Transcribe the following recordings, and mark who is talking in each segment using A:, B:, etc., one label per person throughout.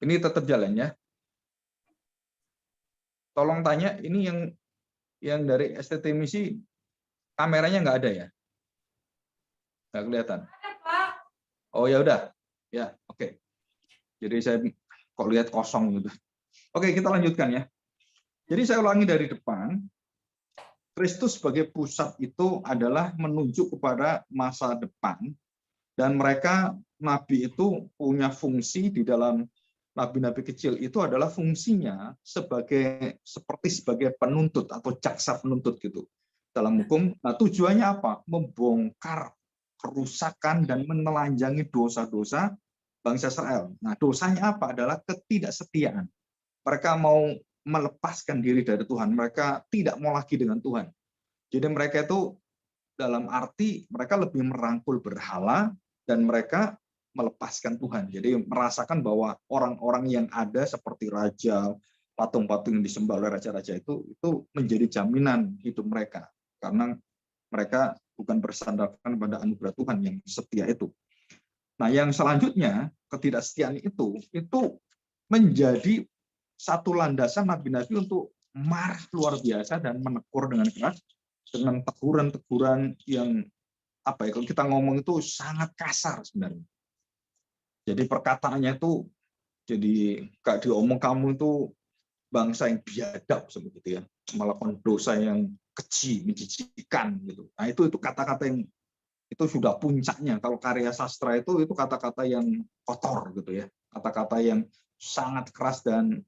A: Ini tetap jalan ya. Tolong tanya, ini yang dari STT Misi kameranya nggak ada ya? Nggak kelihatan. Oh ya udah, ya oke. Jadi saya kok lihat kosong gitu. Oke, kita lanjutkan ya. Jadi saya ulangi dari depan. Kristus sebagai pusat itu adalah menunjuk kepada masa depan, dan mereka nabi itu punya fungsi di dalam nabi-nabi kecil itu adalah fungsinya seperti sebagai penuntut atau jaksa penuntut gitu dalam hukum. Nah, tujuannya apa? Membongkar kerusakan dan menelanjangi dosa-dosa bangsa Israel. Nah, dosanya apa? Adalah ketidaksetiaan. Mereka mau melepaskan diri dari Tuhan. Mereka tidak mau lagi dengan Tuhan. Jadi mereka itu dalam arti mereka lebih merangkul berhala dan mereka melepaskan Tuhan. Jadi merasakan bahwa orang-orang yang ada seperti raja, patung-patung yang disembah oleh raja-raja itu menjadi jaminan hidup mereka. Karena mereka bukan bersandarkan pada anugerah Tuhan yang setia itu. Nah, yang selanjutnya, ketidaksetiaan itu menjadi satu landasan nabi-nabi untuk marah luar biasa dan menegur dengan keras, dengan teguran-teguran yang apa ya, kalau kita ngomong itu sangat kasar sebenarnya. Jadi perkataannya itu jadi kayak diomong kamu itu bangsa yang biadab seperti ya, melakukan dosa yang keji, menjijikan gitu. Nah, itu kata-kata yang itu sudah puncaknya. Kalau karya sastra itu kata-kata yang kotor gitu ya. Kata-kata yang sangat keras dan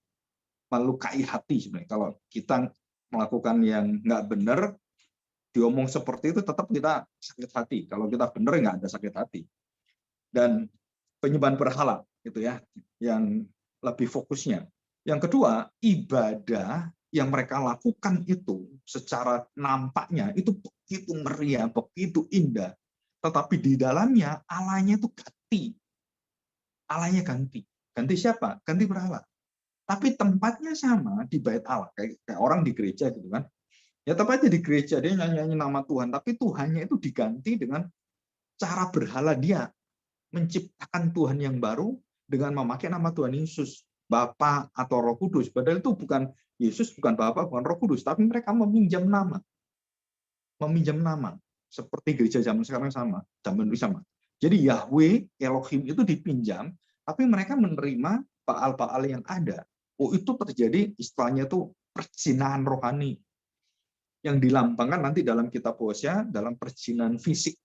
A: melukai hati sebenarnya. Kalau kita melakukan yang nggak benar, diomong seperti itu tetap kita sakit hati. Kalau kita benar nggak ada sakit hati. Dan penyembahan berhala gitu ya, yang lebih fokusnya. Yang kedua, ibadah yang mereka lakukan itu secara nampaknya itu begitu meriah, begitu indah. Tetapi di dalamnya Allahnya itu ganti. Allahnya ganti. Ganti siapa? Ganti berhala. Tapi tempatnya sama di bait Allah, kayak orang di gereja gitu kan. Ya tempatnya di gereja dia nyanyi nama Tuhan, tapi Tuhannya itu diganti dengan cara berhala dia menciptakan Tuhan yang baru dengan memakai nama Tuhan Yesus, Bapa atau Roh Kudus. Padahal itu bukan Yesus, bukan Bapa, bukan Roh Kudus, tapi mereka meminjam nama. Meminjam nama. Seperti gereja zaman sekarang sama, zaman dulu sama. Jadi Yahweh, Elohim itu dipinjam, tapi mereka menerima Baal-Baal yang ada. Oh, itu terjadi istilahnya itu perzinahan rohani yang dilambangkan nanti dalam kitab Hosea dalam perzinahan fisik.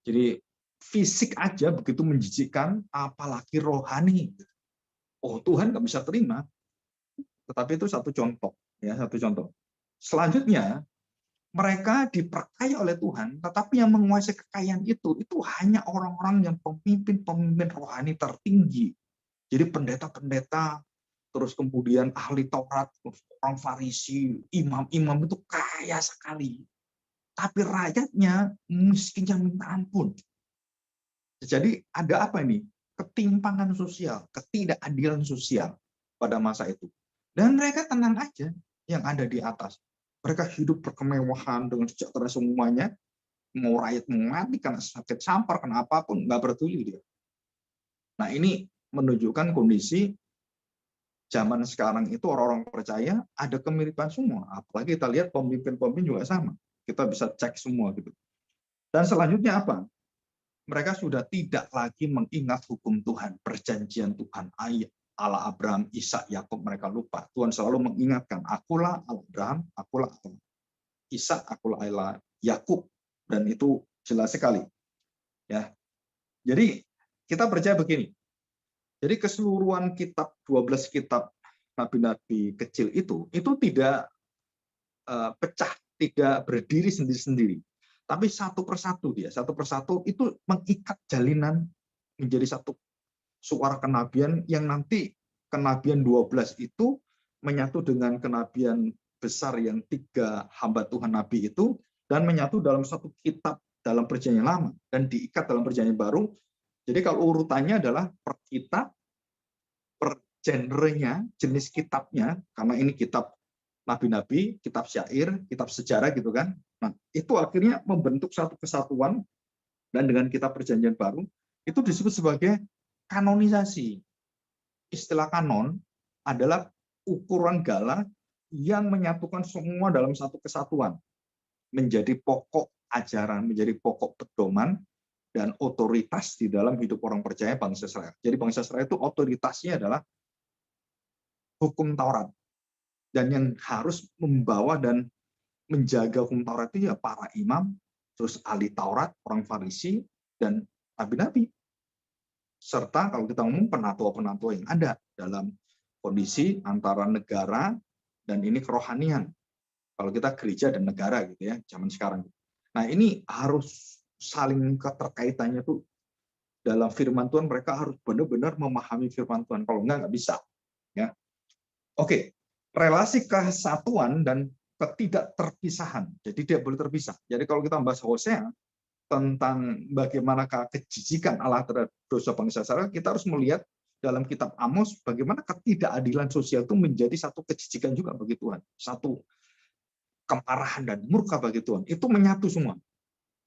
A: Jadi fisik aja begitu menjijikkan, apalagi rohani. Oh, Tuhan nggak bisa terima. Tetapi itu satu contoh, ya, satu contoh. Selanjutnya, mereka diperkaya oleh Tuhan, tetapi yang menguasai kekayaan itu hanya orang-orang yang pemimpin-pemimpin rohani tertinggi. Jadi pendeta-pendeta, terus kemudian ahli Taurat, orang Farisi, imam-imam itu kaya sekali. Tapi rakyatnya miskinnya minta ampun. Jadi ada apa ini? Ketimpangan sosial, ketidakadilan sosial pada masa itu. Dan mereka tenang aja yang ada di atas. Mereka hidup berkemewahan dengan sejahtera semuanya. Mau rakyat mau mati karena sakit sampar, kena apapun, nggak peduli dia. Nah, ini menunjukkan kondisi zaman sekarang itu orang-orang percaya ada kemiripan semua. Apalagi kita lihat pemimpin-pemimpin juga sama. Kita bisa cek semua gitu. Dan selanjutnya apa? Mereka sudah tidak lagi mengingat hukum Tuhan, perjanjian Tuhan, ayat Allah Abraham, Ishak, Yakub, mereka lupa. Tuhan selalu mengingatkan, akulah Allah Abraham, akulah Allah Ishak, akulah Allah Yakub, dan itu jelas sekali. Ya, jadi kita percaya begini. Jadi keseluruhan kitab 12 kitab nabi-nabi kecil itu tidak pecah, tidak berdiri sendiri-sendiri. Tapi satu persatu itu mengikat jalinan menjadi satu suara kenabian yang nanti kenabian 12 itu menyatu dengan kenabian besar yang 3 hamba Tuhan nabi itu dan menyatu dalam satu kitab dalam perjanjian lama dan diikat dalam perjanjian baru. Jadi kalau urutannya adalah per kitab, per genrenya, jenis kitabnya, karena ini kitab nabi-nabi, kitab syair, kitab sejarah gitu kan. Nah, itu akhirnya membentuk satu kesatuan dan dengan kitab perjanjian baru itu disebut sebagai kanonisasi. istilah kanon adalah ukuran gala yang menyatukan semua dalam satu kesatuan, menjadi pokok ajaran, menjadi pokok pedoman dan otoritas di dalam hidup orang percaya bangsa Israel. Jadi bangsa Israel itu otoritasnya adalah hukum Taurat, dan yang harus membawa dan menjaga hukum Taurat itu ya para imam, terus ahli Taurat, orang Farisi, dan nabi-nabi. Serta kalau kita ngomong penatua-penatua yang ada dalam kondisi antara negara dan ini kerohanian. Kalau kita gereja dan negara gitu ya, zaman sekarang. Nah, ini harus saling keterkaitannya tuh dalam firman Tuhan, mereka harus benar-benar memahami firman Tuhan. Kalau nggak bisa. Ya. Oke, relasi kesatuan dan ketidakterpisahan. Jadi dia boleh terpisah. Jadi kalau kita membahas Hosea tentang bagaimana kejijikan Allah terhadap dosa bangsa Israel, kita harus melihat dalam kitab Amos bagaimana ketidakadilan sosial itu menjadi satu kejijikan juga bagi Tuhan. Satu kemarahan dan murka bagi Tuhan. Itu menyatu semua.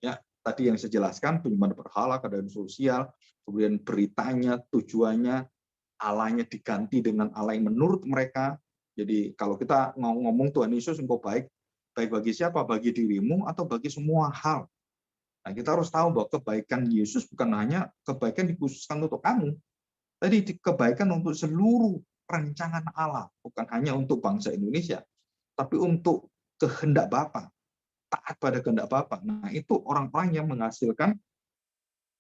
A: Ya, tadi yang saya jelaskan, penyembahan berhala, keadaan sosial, kemudian beritanya, tujuannya, Allahnya diganti dengan Allah yang menurut mereka. Jadi kalau kita ngomong Tuhan Yesus engkau baik, baik bagi siapa? Bagi dirimu atau bagi semua hal. Nah, kita harus tahu bahwa kebaikan Yesus bukan hanya kebaikan dikhususkan untuk kamu. Tadi kebaikan untuk seluruh rancangan Allah, bukan hanya untuk bangsa Indonesia, tapi untuk kehendak Bapa, taat pada kehendak Bapa. Nah, itu orang-orang yang menghasilkan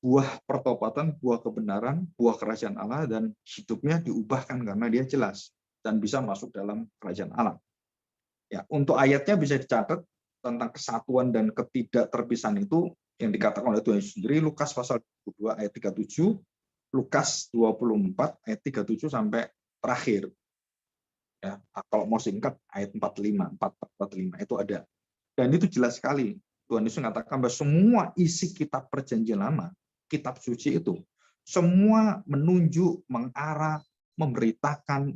A: buah pertobatan, buah kebenaran, buah kerajaan Allah, dan hidupnya diubahkan karena dia jelas dan bisa masuk dalam kerajaan Allah. Ya, untuk ayatnya bisa dicatat tentang kesatuan dan ketidakterpisahan itu yang dikatakan oleh Tuhan sendiri, Lukas pasal 22 ayat 37, Lukas 24 ayat 37 sampai terakhir. Ya, kalau mau singkat ayat 45, 45 itu ada. Dan itu jelas sekali. Tuhan Yesus mengatakan bahwa semua isi kitab perjanjian lama, kitab suci itu, semua menunjuk, mengarah, memberitakan,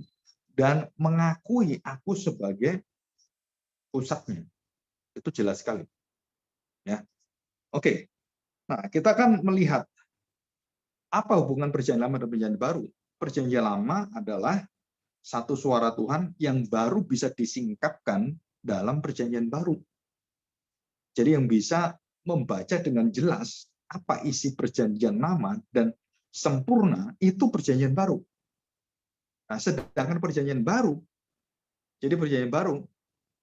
A: dan mengakui aku sebagai pusatnya. Itu jelas sekali. Ya. Oke. Nah, kita akan melihat apa hubungan perjanjian lama dan perjanjian baru. Perjanjian lama adalah satu suara Tuhan yang baru bisa disingkapkan dalam perjanjian baru. Jadi yang bisa membaca dengan jelas apa isi perjanjian lama dan sempurna itu perjanjian baru. Nah, sedangkan perjanjian baru, jadi perjanjian baru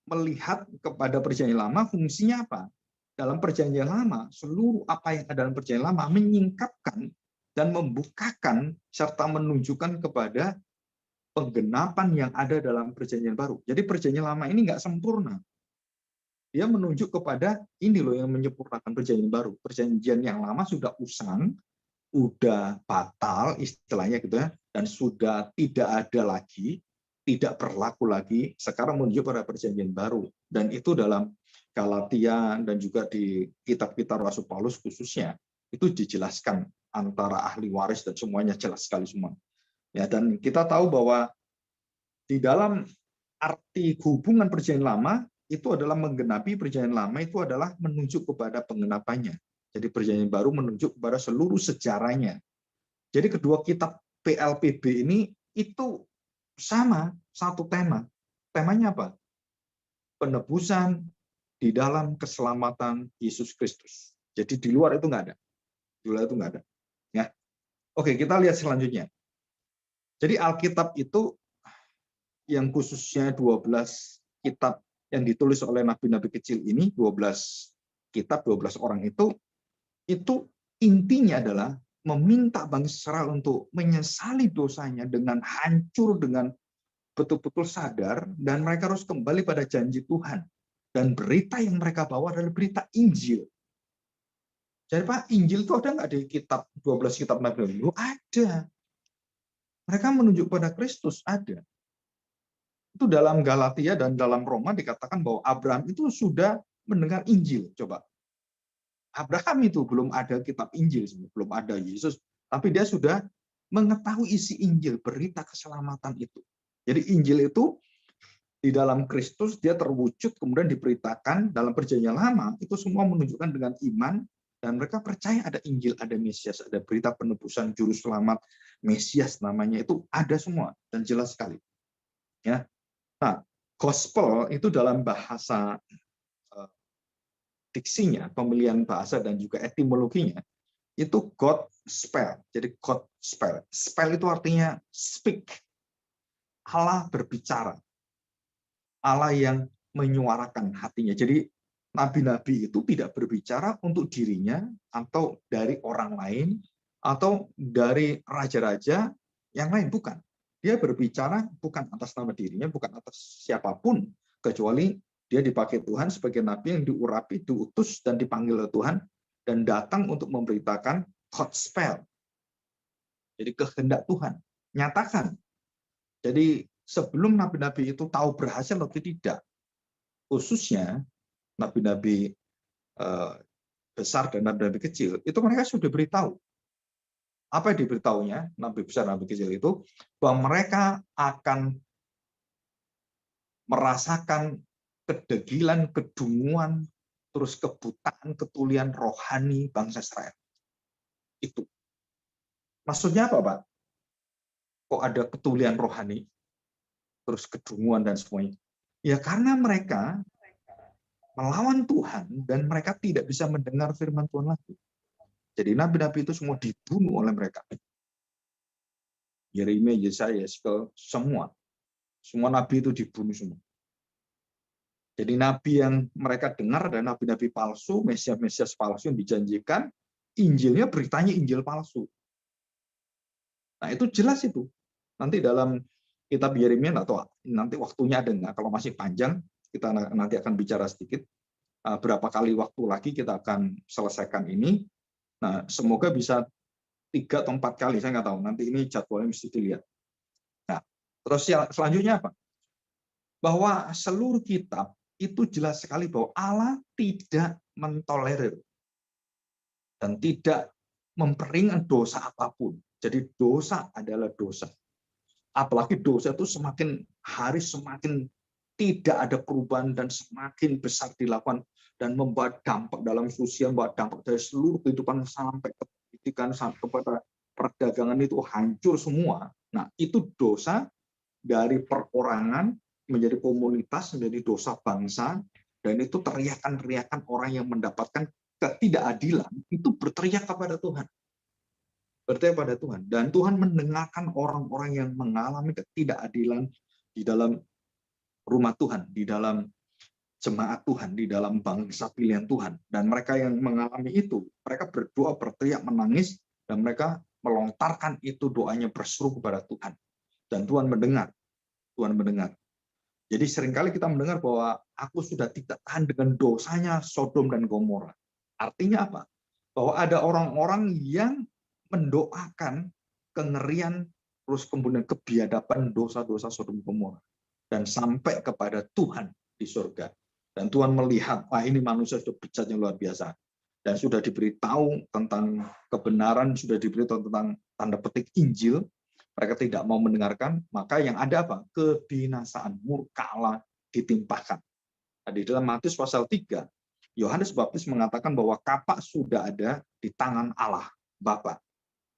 A: melihat kepada perjanjian lama fungsinya apa? Dalam perjanjian lama, seluruh apa yang ada dalam perjanjian lama menyingkapkan dan membukakan serta menunjukkan kepada penggenapan yang ada dalam perjanjian baru. Jadi perjanjian lama ini nggak sempurna. Dia menunjuk kepada ini loh yang menyempurnakan perjanjian baru. Perjanjian yang lama sudah usang, sudah batal istilahnya gitu ya, dan sudah tidak ada lagi, tidak berlaku lagi. Sekarang menuju pada perjanjian baru, dan itu dalam Galatia dan juga di kitab-kitab Rasul Paulus khususnya itu dijelaskan antara ahli waris dan semuanya jelas sekali semua. Ya, dan kita tahu bahwa di dalam arti hubungan perjanjian lama itu adalah menggenapi perjanjian lama, itu adalah menunjuk kepada penggenapannya. Jadi perjanjian baru menunjuk kepada seluruh sejarahnya. Jadi kedua kitab PLPB ini itu sama satu tema. Temanya apa? Penebusan di dalam keselamatan Yesus Kristus. Jadi di luar itu nggak ada. Di luar itu nggak ada. Ya. Oke, kita lihat selanjutnya. Jadi Alkitab itu yang khususnya 12 kitab yang ditulis oleh nabi-nabi kecil ini, 12 kitab, 12 orang itu intinya adalah meminta bangsa Israel untuk menyesali dosanya dengan hancur, dengan betul-betul sadar, dan mereka harus kembali pada janji Tuhan. Dan berita yang mereka bawa adalah berita Injil. Jadi Pak, Injil itu ada nggak di kitab 12 kitab Nabi? Ada. Mereka menunjuk pada Kristus, ada. Itu dalam Galatia dan dalam Roma dikatakan bahwa Abraham itu sudah mendengar Injil. Coba. Abraham itu belum ada kitab Injil, belum ada Yesus, tapi dia sudah mengetahui isi Injil, berita keselamatan itu. Jadi Injil itu di dalam Kristus dia terwujud kemudian diberitakan dalam perjanjian lama, itu semua menunjukkan dengan iman Dan mereka percaya ada Injil, ada Mesias, ada berita penebusan juru selamat, Mesias namanya, itu ada semua dan jelas sekali. Ya. Nah, gospel itu dalam bahasa diksinya, pemilihan bahasa dan juga etimologinya, itu God spell. Jadi God spell. Spell itu artinya speak. Allah berbicara. Allah yang menyuarakan hatinya. Jadi nabi-nabi itu tidak berbicara untuk dirinya atau dari orang lain atau dari raja-raja yang lain, bukan. Dia berbicara bukan atas nama dirinya, bukan atas siapapun, kecuali dia dipakai Tuhan sebagai nabi yang diurapi, diutus dan dipanggil oleh Tuhan dan datang untuk memberitakan God's spell. Jadi kehendak Tuhan, nyatakan. Jadi sebelum nabi-nabi itu tahu berhasil atau tidak, khususnya nabi-nabi besar dan nabi-nabi kecil, itu mereka sudah beritahu. Apa yang diberitahunya, nabi besar, nabi kecil itu, bahwa mereka akan merasakan kedegilan, kedunguan, terus kebutaan, ketulian rohani bangsa Israel. Itu. Maksudnya apa, Pak? Kok ada ketulian rohani, terus kedunguan dan semuanya? Ya karena mereka melawan Tuhan dan mereka tidak bisa mendengar firman Tuhan lagi. Jadi nabi-nabi itu semua dibunuh oleh mereka. Yeremia, Yesaya, Yeskiel, semua nabi itu dibunuh semua. Jadi nabi yang mereka dengar ada nabi-nabi palsu, mesias palsu yang dijanjikan, Injilnya beritanya Injil palsu. Nah itu jelas itu. Nanti dalam kitab Yeremia, atau nanti waktunya ada nggak? Kalau masih panjang, kita nanti akan bicara sedikit. Berapa kali waktu lagi kita akan selesaikan ini. Nah, semoga bisa 3 atau 4 kali, saya nggak tahu. Nanti ini jadwalnya mesti dilihat. Nah, terus selanjutnya apa? Bahwa seluruh kitab itu jelas sekali bahwa Allah tidak mentolerir dan tidak memperingan dosa apapun. Jadi dosa adalah dosa. Apalagi dosa itu semakin hari semakin tidak ada perubahan dan semakin besar dilakukan dan membawa dampak dalam sosial, membawa dampak dari seluruh kehidupan sampai ke pendidikan, sampai kepada perdagangan itu hancur semua. Nah, itu dosa dari perorangan menjadi komunitas, menjadi dosa bangsa, dan itu teriakan-teriakan orang yang mendapatkan ketidakadilan, itu berteriak kepada Tuhan. Berteriak pada Tuhan. Dan Tuhan mendengarkan orang-orang yang mengalami ketidakadilan di dalam rumah Tuhan, di dalam jemaat Tuhan, di dalam bangsa pilihan Tuhan. Dan mereka yang mengalami itu, mereka berdoa, berteriak, menangis, dan mereka melontarkan itu doanya berseru kepada Tuhan. Dan Tuhan mendengar. Tuhan mendengar. Jadi seringkali kita mendengar bahwa aku sudah tidak tahan dengan dosanya Sodom dan Gomora. Artinya apa? Bahwa ada orang-orang yang mendoakan kengerian, terus kemudian kebiadaban dosa-dosa Sodom dan Gomora. Dan sampai kepada Tuhan di surga. Dan Tuhan melihat, ini manusia sudah bejat yang luar biasa. Dan sudah diberitahu tentang kebenaran, sudah diberitahu tentang tanda petik Injil, mereka tidak mau mendengarkan, maka yang ada apa? Kebinasaan, murka Allah ditimpakan. Nah, di dalam Matius pasal 3, Yohanes Baptis mengatakan bahwa kapak sudah ada di tangan Allah, Bapa.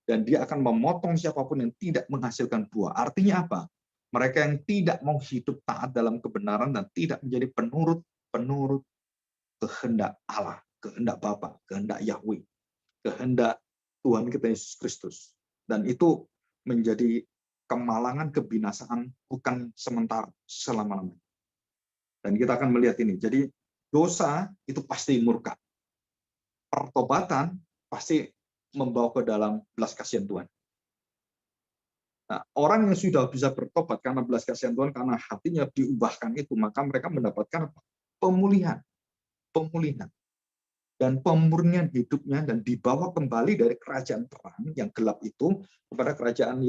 A: Dan dia akan memotong siapapun yang tidak menghasilkan buah. Artinya apa? Mereka yang tidak mau hidup taat dalam kebenaran dan tidak menjadi penurut kehendak Allah, kehendak Bapa, kehendak Yahweh, kehendak Tuhan kita Yesus Kristus. Dan itu menjadi kemalangan, kebinasaan bukan sementara, selama-lamanya. Dan kita akan melihat ini. Jadi dosa itu pasti murka. Pertobatan pasti membawa ke dalam belas kasihan Tuhan. Nah, orang yang sudah bisa bertobat karena belas kasihan Tuhan, karena hatinya diubahkan itu, maka mereka mendapatkan pemulihan. Dan pemurnian hidupnya dan dibawa kembali dari kerajaan terang yang gelap itu kepada kerajaan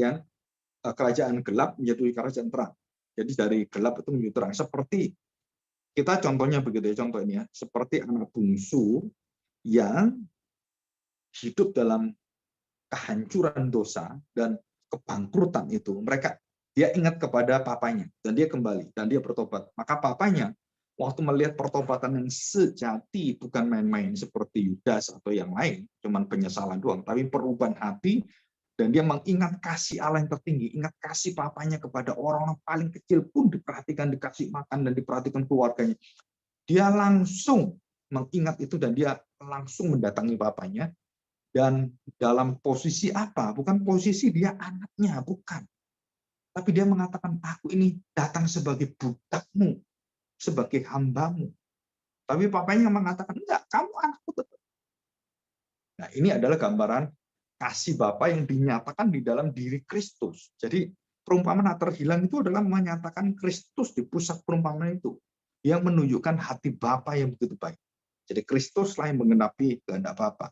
A: gelap menjadi kerajaan terang. Jadi dari gelap itu menjadi terang. Seperti kita contohnya begitu ya, contoh ini ya, seperti anak bungsu yang hidup dalam kehancuran dosa dan kebangkrutan itu, dia ingat kepada papanya dan dia kembali dan dia bertobat. Maka papanya waktu melihat pertobatan yang sejati, bukan main-main seperti Yudas atau yang lain, cuman penyesalan doang, tapi perubahan hati, dan dia mengingat kasih Allah yang tertinggi, ingat kasih papanya kepada orang-orang paling kecil pun diperhatikan, dikasih makan, dan diperhatikan keluarganya. Dia langsung mengingat itu, dan dia langsung mendatangi papanya, dan dalam posisi apa? Bukan posisi dia anaknya, bukan. Tapi dia mengatakan, aku ini datang sebagai budakmu, sebagai hambamu. Tapi papanya mengatakan, enggak, kamu anakku tetap. Nah, ini adalah gambaran kasih Bapa yang dinyatakan di dalam diri Kristus. Jadi, perumpamaan terhilang itu adalah menyatakan Kristus di pusat perumpamaan itu, yang menunjukkan hati Bapa yang begitu baik. Jadi, Kristuslah yang menggenapi kehendak Bapa.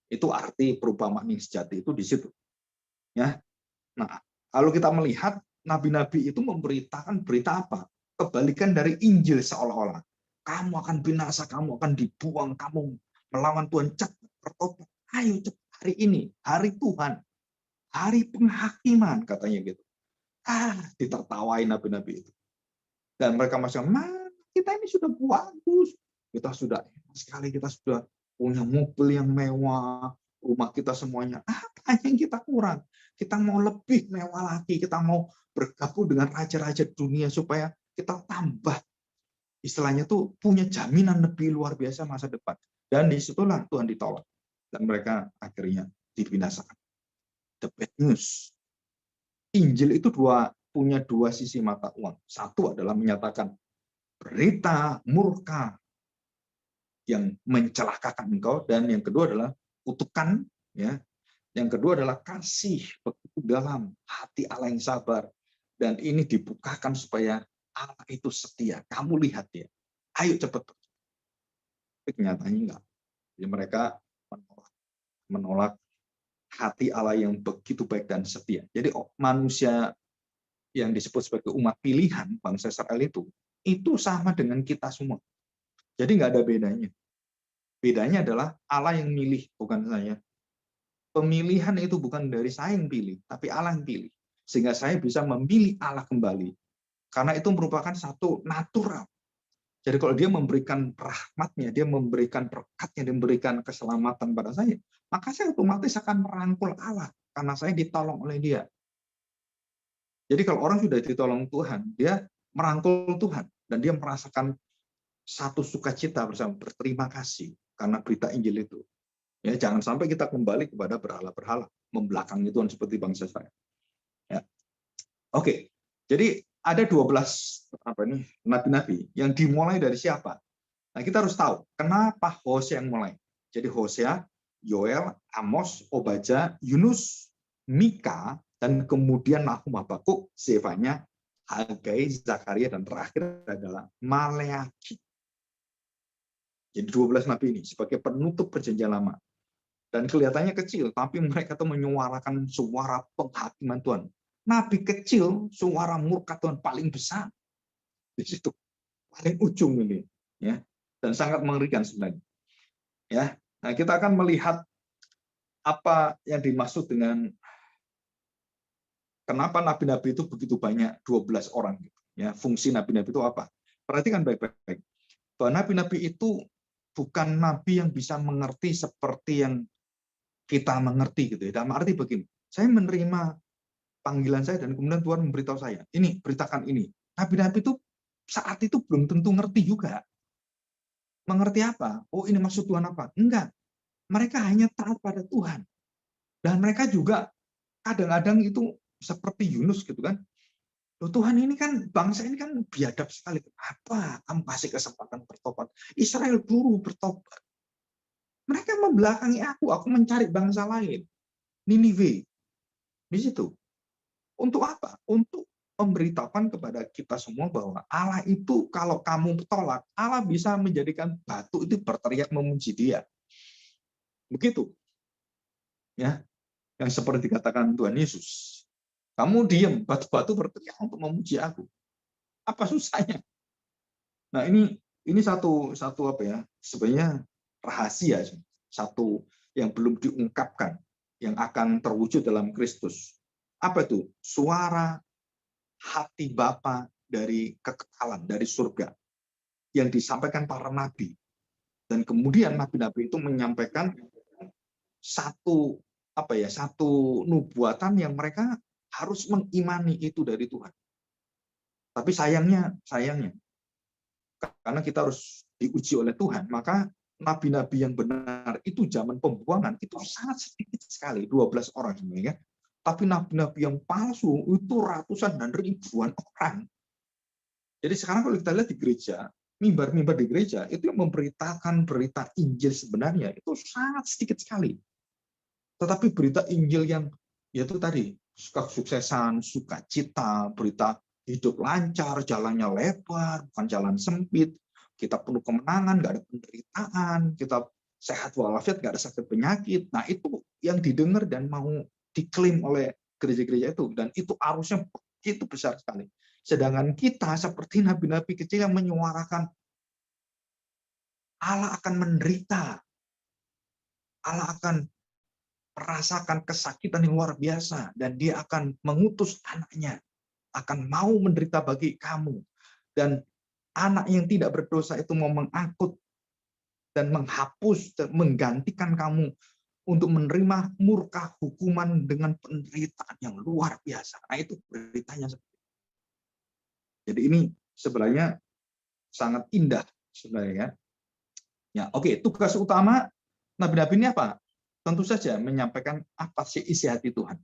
A: Itu arti perumpamaan yang sejati itu di situ. Ya. Nah, kalau kita melihat nabi-nabi itu memberitakan berita apa? Kebalikan dari Injil seolah-olah. Kamu akan binasa, kamu akan dibuang, kamu melawan Tuhan, cepat bertobat. Ayo cepat hari ini, hari Tuhan, hari penghakiman, katanya gitu. Ditertawai nabi-nabi itu. Dan mereka masih, kita ini sudah bagus, kita sudah enak sekali, kita sudah punya mobil yang mewah, rumah kita semuanya. Apa yang kita kurang? Kita mau lebih mewah lagi, kita mau bergabung dengan raja-raja dunia supaya kita tambah, istilahnya tuh punya jaminan lebih luar biasa masa depan. Dan disitulah Tuhan ditolak. Dan mereka akhirnya dibinasakan. The bad news. Injil itu punya dua sisi mata uang. Satu adalah menyatakan berita murka yang mencelakakan engkau, dan yang kedua adalah kutukan, ya. Yang kedua adalah kasih begitu dalam hati Allah yang sabar, dan ini dibukakan supaya Allah itu setia. Kamu lihat ya, ayo cepat. Tapi kenyataannya enggak. Jadi mereka menolak hati Allah yang begitu baik dan setia. Jadi manusia yang disebut sebagai umat pilihan bangsa Israel itu sama dengan kita semua. Jadi nggak ada bedanya. Bedanya adalah Allah yang milih, bukan saya. Pemilihan itu bukan dari saya yang pilih, tapi Allah yang pilih. Sehingga saya bisa memilih Allah kembali. Karena itu merupakan satu natural. Jadi kalau dia memberikan rahmatnya, dia memberikan berkatnya, dia memberikan keselamatan pada saya, maka saya otomatis akan merangkul Allah. Karena saya ditolong oleh dia. Jadi kalau orang sudah ditolong Tuhan, dia merangkul Tuhan. Dan dia merasakan satu sukacita bersama, berterima kasih karena berita Injil itu. Ya, jangan sampai kita kembali kepada berhala-berhala, membelakangi Tuhan seperti bangsa Israel. Ya. Oke, jadi ada 12 nabi-nabi yang dimulai dari siapa? Nah, kita harus tahu kenapa Hosea yang mulai. Jadi Hosea, Yoel, Amos, Obadja, Yunus, Mika, dan kemudian Nahum, Habakuk, Zefanya, Hagai, Zakaria, dan terakhir adalah Maleakhi. Jadi 12 nabi ini sebagai penutup perjanjian lama. Dan kelihatannya kecil, tapi mereka tuh menyuarakan suara penghakiman Tuhan. Nabi kecil, suara murka Tuhan paling besar. Di situ, paling ujung ini. Ya, dan sangat mengerikan sebenarnya. Ya, nah kita akan melihat apa yang dimaksud dengan kenapa nabi-nabi itu begitu banyak, 12 orang. Ya, fungsi nabi-nabi itu apa? Perhatikan baik-baik. Bahwa nabi-nabi itu bukan nabi yang bisa mengerti seperti yang kita mengerti gitu ya. Dalam arti begini, saya menerima panggilan saya dan kemudian Tuhan memberitahu saya, ini beritakan ini. Nabi-nabi itu saat itu belum tentu ngerti juga. Mengerti apa? Oh, ini maksud Tuhan apa? Enggak. Mereka hanya taat pada Tuhan. Dan mereka juga kadang-kadang itu seperti Yunus gitu kan. Loh, Tuhan ini kan, bangsa ini kan biadab sekali. Apa? Kamu kasih kesempatan bertobat. Israel buru bertobat. Mereka membelakangi aku mencari bangsa lain. Niniwe. Di situ. Untuk apa? Untuk memberitahukan kepada kita semua bahwa Allah itu kalau kamu tolak, Allah bisa menjadikan batu itu berteriak memuji Dia. Begitu. Ya. Yang seperti dikatakan Tuhan Yesus. Kamu diam, batu-batu berteriak untuk memuji aku. Apa susahnya? Nah, ini satu apa ya? Sebenarnya rahasia, satu yang belum diungkapkan, yang akan terwujud dalam Kristus. Apa itu? Suara hati Bapa dari kekekalan, dari surga, yang disampaikan para nabi. Dan kemudian nabi-nabi itu menyampaikan satu satu nubuatan yang mereka harus mengimani itu dari Tuhan. Tapi sayangnya karena kita harus diuji oleh Tuhan, maka nabi-nabi yang benar itu zaman pembuangan itu sangat sedikit sekali, 12 orang sebenarnya. Tapi nabi-nabi yang palsu itu ratusan dan ribuan orang. Jadi sekarang kalau kita lihat di gereja, mimbar-mimbar di gereja itu yang memberitakan berita Injil sebenarnya itu sangat sedikit sekali. Tetapi berita Injil yang yaitu tadi kesuksesan, sukacita, berita hidup lancar, jalannya lebar, bukan jalan sempit, kita penuh kemenangan, nggak ada penderitaan, kita sehat walafiat, nggak ada sakit penyakit. Nah itu yang didengar dan mau diklaim oleh gereja-gereja itu, dan itu arusnya begitu besar sekali. Sedangkan kita seperti nabi-nabi kecil yang menyuarakan Allah akan menderita, Allah akan merasakan kesakitan yang luar biasa, dan Dia akan mengutus anaknya, akan mau menderita bagi kamu. Dan anak yang tidak berdosa itu mau mengangkut dan menghapus dan menggantikan kamu untuk menerima murka hukuman dengan penderitaan yang luar biasa. Nah itu beritanya. Jadi ini sebenarnya sangat indah sebenarnya. Ya, oke, tugas utama nabi-nabi ini apa? Tentu saja menyampaikan apa sih isi hati Tuhan.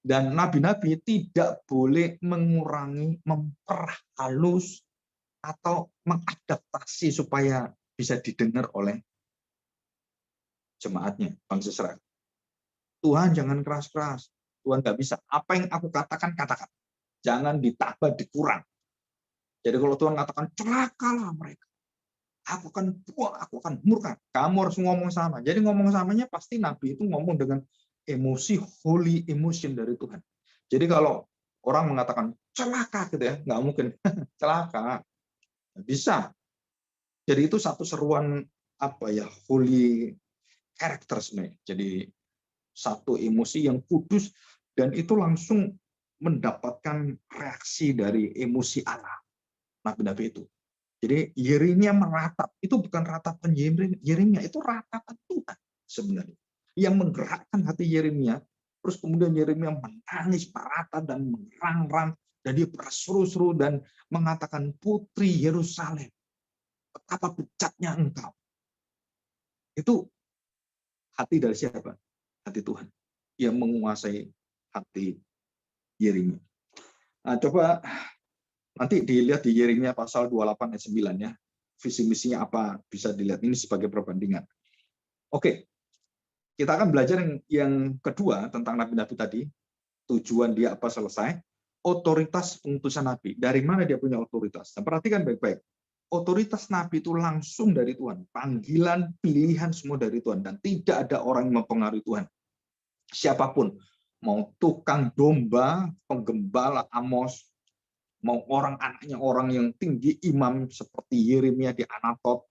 A: Dan nabi-nabi tidak boleh mengurangi, memperhalus, atau mengadaptasi supaya bisa didengar oleh jemaatnya, bangsa Israel. Tuhan jangan keras-keras. Tuhan nggak bisa. Apa yang aku katakan, katakan. Jangan ditambah, dikurang. Jadi kalau Tuhan katakan, celakalah mereka. Aku akan buang, aku akan murka. Kamu harus ngomong sama. Jadi ngomong samanya pasti Nabi itu ngomong dengan emosi, holy emotion dari Tuhan. Jadi kalau orang mengatakan celaka gitu ya, nggak mungkin celaka. Bisa. Jadi itu satu seruan holy character sebenarnya. Jadi satu emosi yang kudus dan itu langsung mendapatkan reaksi dari emosi Allah. Nabi-nabi itu. Jadi Yeremia meratap, itu bukan ratapan Yeremia, itu ratapan Tuhan sebenarnya. Yang menggerakkan hati Yeremia, terus kemudian Yeremia menangis, meratap dan mengerang-rang, dan dia berseru-seru dan mengatakan, putri Yerusalem, betapa bejatnya engkau. Itu hati dari siapa? Hati Tuhan. Yang menguasai hati Yeremia. Nah, coba nanti dilihat di Yeremia pasal 28 ayat 9 ya. Visi misinya apa bisa dilihat ini sebagai perbandingan. Oke. Kita akan belajar yang kedua tentang nabi-nabi tadi. Tujuan dia apa selesai? Otoritas pengutusan nabi. Dari mana dia punya otoritas? Nah, perhatikan baik-baik. Otoritas nabi itu langsung dari Tuhan. Panggilan, pilihan semua dari Tuhan dan tidak ada orang yang mempengaruhi Tuhan. Siapapun, mau tukang domba, penggembala Amos, mau anaknya orang yang tinggi imam seperti Yeremia di Anatot,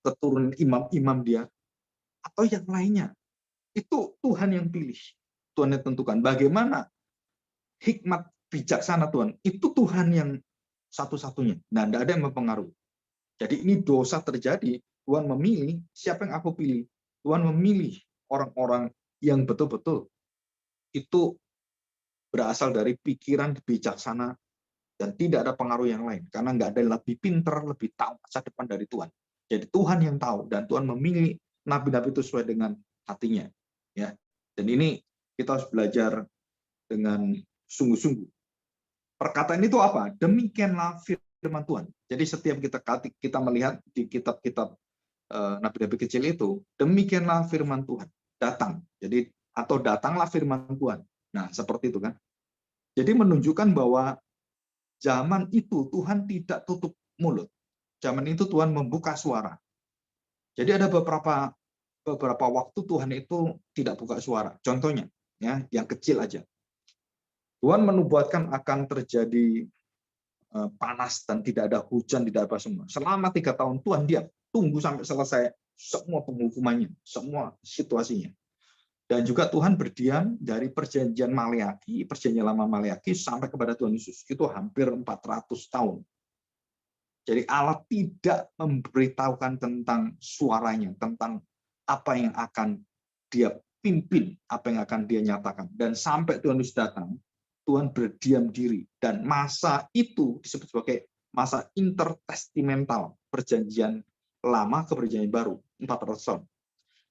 A: keturunan imam-imam dia, atau yang lainnya. Itu Tuhan yang pilih. Tuhan yang tentukan. Bagaimana hikmat bijaksana Tuhan. Itu Tuhan yang satu-satunya. Nah, tidak ada yang mempengaruhi. Jadi ini dosa terjadi. Tuhan memilih siapa yang aku pilih. Tuhan memilih orang-orang yang betul-betul itu berasal dari pikiran bijaksana dan tidak ada pengaruh yang lain karena nggak ada yang lebih pintar, lebih tahu masa depan dari Tuhan. Jadi Tuhan yang tahu dan Tuhan memilih nabi-nabi itu sesuai dengan hatinya, ya. Dan ini kita harus belajar dengan sungguh-sungguh. Perkataan itu apa? Demikianlah firman Tuhan. Jadi setiap kita melihat di kitab-kitab nabi-nabi kecil itu, demikianlah firman Tuhan datang. Jadi atau datanglah firman Tuhan. Nah, seperti itu kan. Jadi menunjukkan bahwa zaman itu Tuhan tidak tutup mulut. Zaman itu Tuhan membuka suara. Jadi ada beberapa waktu Tuhan itu tidak buka suara. Contohnya, ya, yang kecil aja. Tuhan menubuatkan akan terjadi panas dan tidak ada hujan, tidak apa semua. Selama 3 tahun Tuhan diam, tunggu sampai selesai semua penghukumannya, semua situasinya. Dan juga Tuhan berdiam dari perjanjian Maleaki, perjanjian lama Maleaki sampai kepada Tuhan Yesus. Itu hampir 400 tahun. Jadi Allah tidak memberitahukan tentang suaranya, tentang apa yang akan dia pimpin, apa yang akan dia nyatakan. Dan sampai Tuhan Yesus datang, Tuhan berdiam diri. Dan masa itu disebut sebagai masa intertestamental, perjanjian lama ke perjanjian baru, 400 tahun.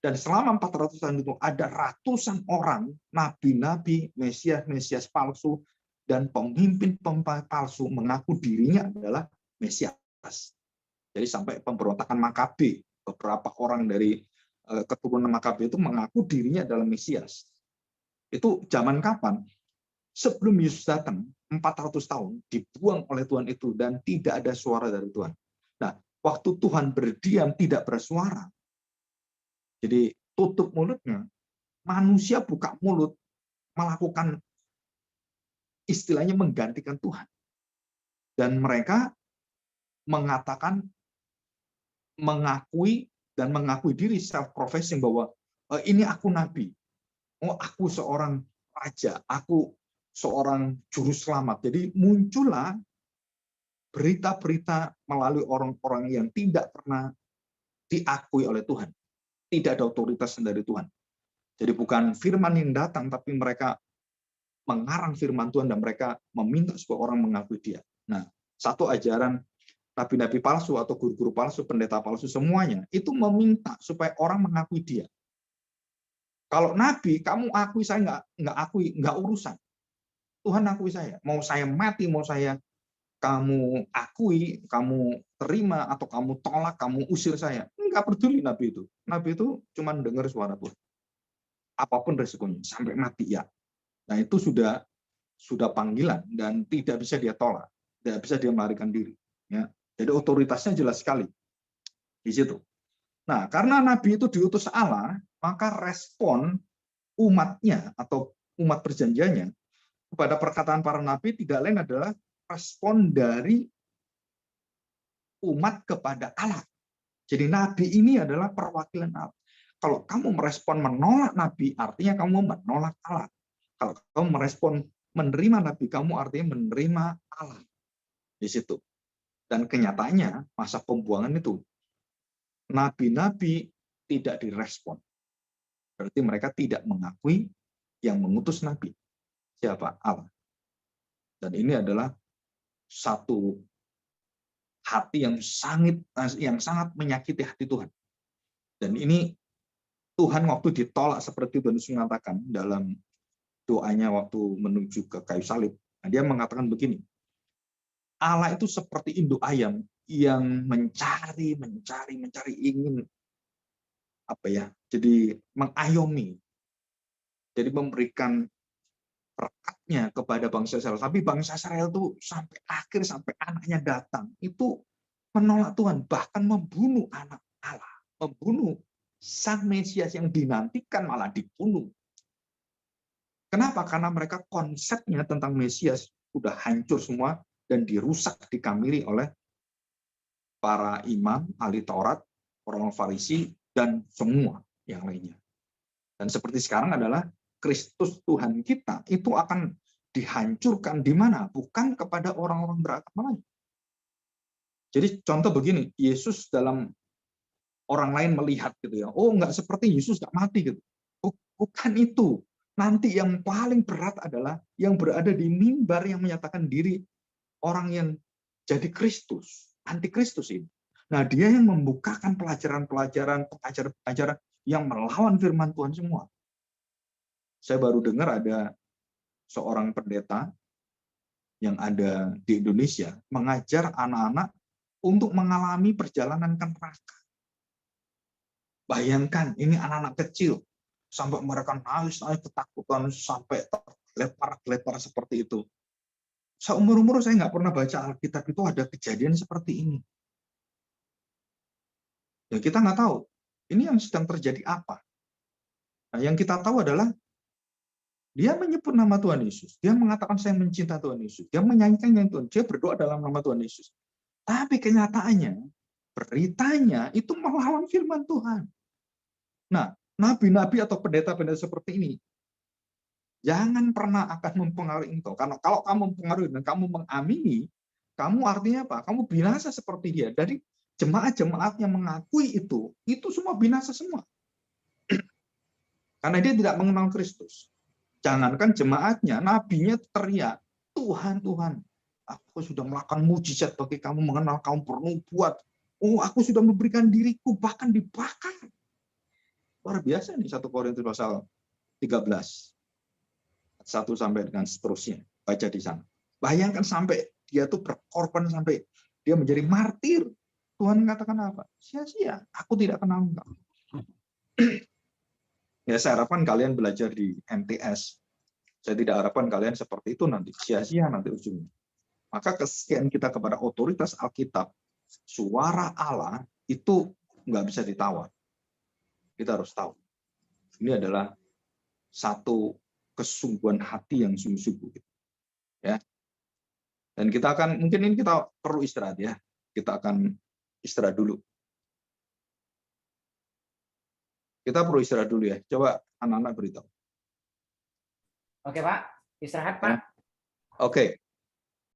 A: Dan selama 400 tahun itu ada ratusan orang, nabi-nabi, mesias palsu, dan pemimpin palsu mengaku dirinya adalah Mesias. Jadi sampai pemberontakan Makabe, beberapa orang dari keturunan Makabe itu mengaku dirinya adalah Mesias. Itu zaman kapan? Sebelum Yesus datang, 400 tahun, dibuang oleh Tuhan itu, dan tidak ada suara dari Tuhan. Nah, waktu Tuhan berdiam, tidak bersuara, jadi tutup mulutnya, manusia buka mulut, melakukan istilahnya menggantikan Tuhan. Dan mereka mengatakan, mengakui diri self-professing bahwa ini aku nabi, oh aku seorang raja, aku seorang juru selamat. Jadi muncullah berita-berita melalui orang-orang yang tidak pernah diakui oleh Tuhan. Tidak ada otoritas dari Tuhan. Jadi bukan firman yang datang, tapi mereka mengarang firman Tuhan dan mereka meminta supaya orang mengakui dia. Nah, satu ajaran nabi-nabi palsu atau guru-guru palsu, pendeta palsu, semuanya itu meminta supaya orang mengakui dia. Kalau nabi, kamu akui, saya nggak akui, nggak urusan. Tuhan akui saya. Mau saya mati, mau saya kamu akui, kamu terima, atau kamu tolak, kamu usir saya. Nggak peduli nabi itu. Nabi itu cuma dengar suara Tuhan. Apapun resikonya, sampai mati ya. Nah itu sudah panggilan dan tidak bisa dia tolak, tidak bisa dia melarikan diri. Ya. Jadi otoritasnya jelas sekali di situ. Nah, karena Nabi itu diutus Allah, maka respon umatnya atau umat perjanjiannya kepada perkataan para nabi tidak lain adalah respon dari umat kepada Allah. Jadi nabi ini adalah perwakilan Allah. Kalau kamu merespon menolak nabi, artinya kamu menolak Allah. Kalau kamu merespon menerima nabi, kamu artinya menerima Allah. Di situ. Dan kenyataannya, masa pembuangan itu, nabi-nabi tidak direspon. Berarti mereka tidak mengakui yang mengutus nabi. Siapa? Allah. Dan ini adalah satu hati yang sangat menyakiti hati Tuhan. Dan ini Tuhan waktu ditolak seperti Tuhan Yesus mengatakan dalam doanya waktu menuju ke kayu salib. Nah, dia mengatakan begini, Allah itu seperti induk ayam yang mencari, ingin jadi mengayomi, jadi memberikan berkatnya kepada bangsa Israel. Tapi bangsa Israel itu sampai akhir, sampai anaknya datang, itu menolak Tuhan, bahkan membunuh anak Allah, membunuh Sang Mesias yang dinantikan malah dibunuh. Kenapa? Karena mereka konsepnya tentang Mesias sudah hancur semua dan dirusak, dikamili oleh para imam, ahli Taurat, orang Farisi, dan semua yang lainnya. Dan seperti sekarang adalah Kristus Tuhan kita itu akan dihancurkan di mana? Bukan kepada orang-orang beragama lain. Jadi contoh begini, Yesus dalam orang lain melihat gitu ya, oh nggak seperti Yesus nggak mati gitu. Bukan itu. Nanti yang paling berat adalah yang berada di mimbar yang menyatakan diri orang yang jadi Kristus, antikristus ini. Nah, dia yang membukakan pelajaran-pelajaran, pengajaran-pengajaran yang melawan firman Tuhan semua. Saya baru dengar ada seorang pendeta yang ada di Indonesia mengajar anak-anak untuk mengalami perjalanan ke neraka. Bayangkan, ini anak-anak kecil, sampai mereka nangis ketakutan, sampai tergelepar-gelepar seperti itu. Seumur-umur saya nggak pernah baca Alkitab itu ada kejadian seperti ini. Ya kita nggak tahu, ini yang sedang terjadi apa. Nah, yang kita tahu adalah dia menyebut nama Tuhan Yesus. Dia mengatakan saya mencinta Tuhan Yesus. Dia menyanyikan Tuhan. Dia berdoa dalam nama Tuhan Yesus. Tapi kenyataannya, beritanya itu melawan firman Tuhan. Nah, nabi-nabi atau pendeta-pendeta seperti ini, jangan pernah akan mempengaruhi engkau. Karena kalau kamu mempengaruhi dan kamu mengamini, kamu artinya apa? Kamu binasa seperti dia. Dari jemaat-jemaat yang mengakui itu semua binasa semua. Karena dia tidak mengenal Kristus. Jangankan jemaatnya, nabinya teriak, Tuhan, Tuhan, aku sudah melakukan mujizat bagi kamu, mengenal kamu bernubuat. Oh, aku sudah memberikan diriku, bahkan dibakar. Luar biasa nih 1 Korintus pasal 13. 1 sampai dengan seterusnya. Baca di sana. Bayangkan sampai dia tuh berkorban, sampai dia menjadi martir. Tuhan mengatakan apa? Sia-sia, aku tidak kenal engkau. Ya, saya harapkan kalian belajar di MTS. Saya tidak harapkan kalian seperti itu nanti. Sia-sia nanti ujungnya. Maka kesetiaan kita kepada otoritas Alkitab, suara Allah itu nggak bisa ditawar. Kita harus tahu. Ini adalah satu kesungguhan hati yang sungguh-sungguh. Ya. Dan kita akan, mungkin ini kita perlu istirahat ya. Kita akan istirahat dulu. Kita perlu istirahat dulu ya. Coba anak-anak beritahu.
B: Oke, Pak. Istirahat, Pak.
A: Oke.